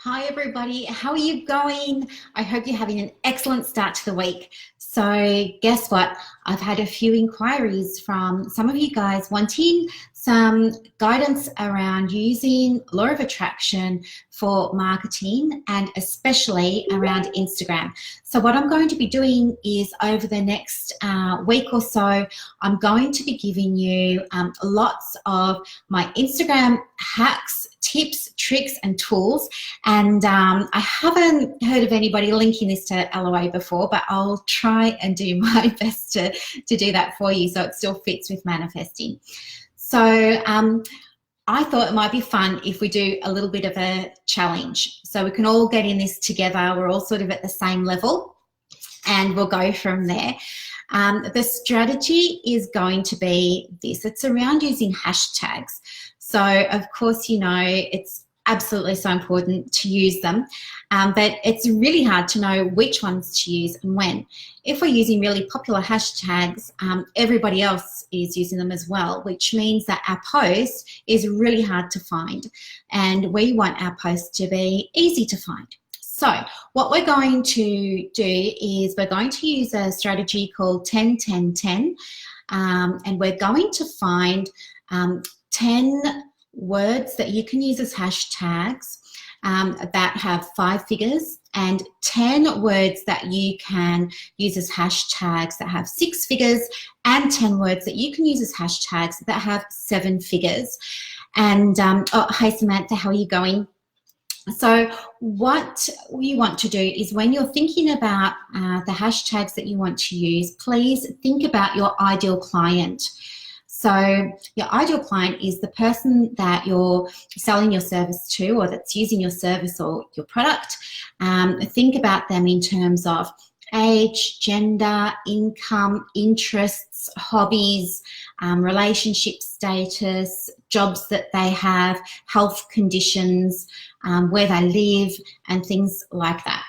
Hi, everybody. How are you going? I hope you're having an excellent start to the week. So, guess what? I've had a few inquiries from some of you guys wanting some guidance around using Law of Attraction for marketing and especially around Instagram. So, what I'm going to be doing is over the next week or so, I'm going to be giving you lots of my Instagram hacks, tips, tricks, and tools. And I haven't heard of anybody linking this to LOA before, but I'll try and do my best to do that for you so it still fits with manifesting. So I thought it might be fun if we do a little bit of a challenge. So we can all get in this together. We're all sort of at the same level and we'll go from there. The strategy is going to be this. It's around using hashtags. So, of course, you know, it's absolutely so important to use them, but it's really hard to know which ones to use and when. If we're using really popular hashtags, everybody else is using them as well, which means that our post is really hard to find, and we want our post to be easy to find. So what we're going to do is we're going to use a strategy called 10-10-10, and we're going to find 10 words that you can use as hashtags that have 5 figures, and 10 words that you can use as hashtags that have 6 figures, and 10 words that you can use as hashtags that have 7 figures. And oh, hi Samantha, how are you going? So what you want to do is when you're thinking about the hashtags that you want to use, please think about your ideal client. So your ideal client is the person that you're selling your service to, or that's using your service or your product. Think about them in terms of age, gender, income, interests, hobbies, relationship status, jobs that they have, health conditions, where they live, and things like that.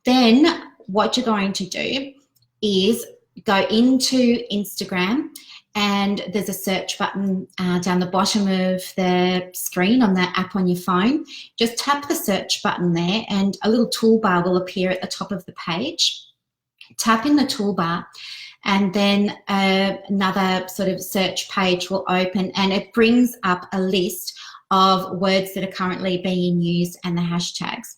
Then what you're going to do is go into Instagram, and there's a search button down the bottom of the screen on that app on your phone. Just tap the search button there and a little toolbar will appear at the top of the page. Tap in the toolbar and then another sort of search page will open, and it brings up a list of words that are currently being used and the hashtags.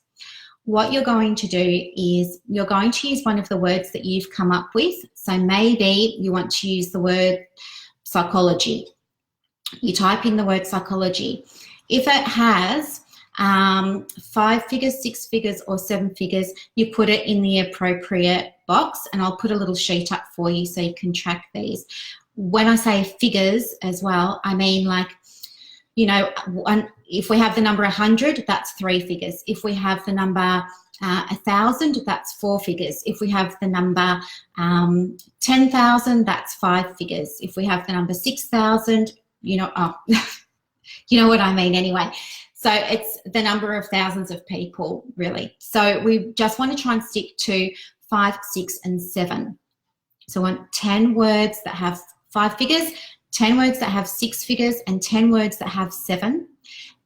What you're going to do is you're going to use one of the words that you've come up with. So maybe you want to use the word psychology. You type in the word psychology. If it has 5 figures, 6 figures, or 7 figures, you put it in the appropriate box, and I'll put a little sheet up for you so you can track these. When I say figures as well, I mean, like, you know, if we have the number 100, that's 3 figures. If we have the number 1,000, that's 4 figures. If we have the number 10,000, that's 5 figures. If we have the number 6,000, you know, oh, you know what I mean anyway. So it's the number of thousands of people, really. So we just want to try and stick to 5, 6, and 7. So we want 10 words that have 5 figures, 10 words that have 6 figures, and 10 words that have 7.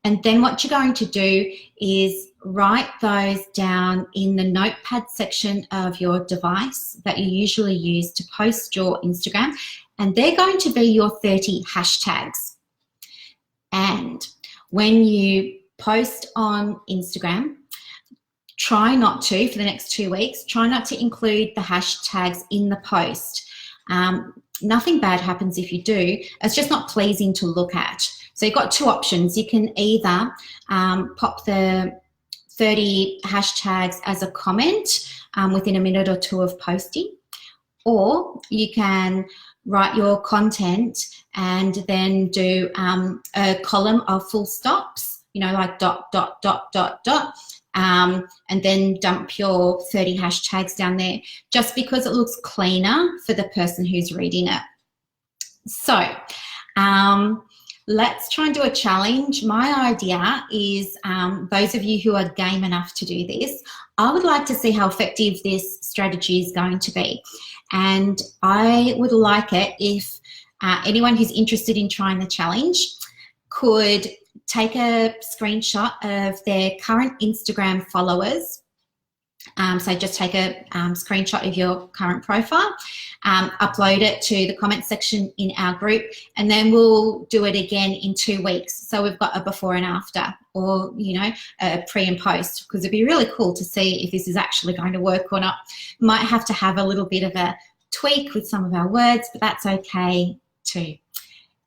And then what you're going to do is write those down in the notepad section of your device that you usually use to post your Instagram. And they're going to be your 30 hashtags. And when you post on Instagram, try not to, for the next 2 weeks, try not to include the hashtags in the post. Nothing bad happens if you do. It's just not pleasing to look at. So you've got 2 options. You can either pop the 30 hashtags as a comment within a minute or 2 of posting, or you can write your content and then do a column of full stops, you know, like dot, dot, dot, dot, dot, and then dump your 30 hashtags down there just because it looks cleaner for the person who's reading it. So let's try and do a challenge. My idea is those of you who are game enough to do this, I would like to see how effective this strategy is going to be. And I would like it if anyone who's interested in trying the challenge could take a screenshot of their current Instagram followers. So just take a screenshot of your current profile, upload it to the comment section in our group, and then we'll do it again in 2 weeks. So we've got a before and after, or, you know, a pre and post, because it'd be really cool to see if this is actually going to work or not. Might have to have a little bit of a tweak with some of our words, but that's okay too.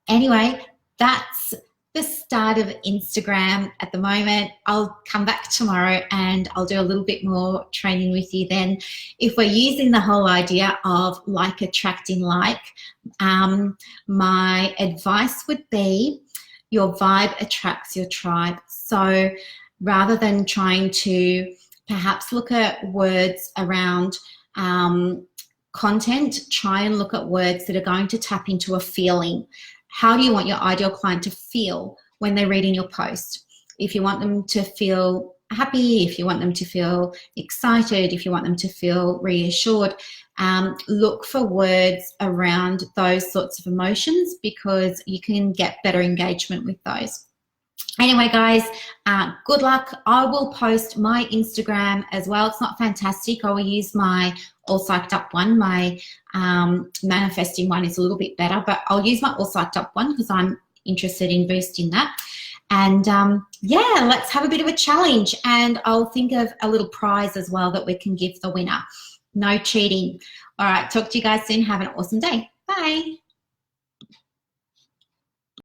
Anyway, that's the start of Instagram at the moment. I'll come back tomorrow and I'll do a little bit more training with you then. If we're using the whole idea of like attracting like, my advice would be your vibe attracts your tribe. So rather than trying to perhaps look at words around content, try and look at words that are going to tap into a feeling. How do you want your ideal client to feel when they're reading your post? If you want them to feel happy, if you want them to feel excited, if you want them to feel reassured, look for words around those sorts of emotions, because you can get better engagement with those. Anyway, guys, good luck. I will post my Instagram as well. It's not fantastic. I will use my All Psyched Up one. My manifesting one is a little bit better, but I'll use my All Psyched Up one because I'm interested in boosting that. And yeah, let's have a bit of a challenge, and I'll think of a little prize as well that we can give the winner. No cheating. All right, talk to you guys soon. Have an awesome day. Bye.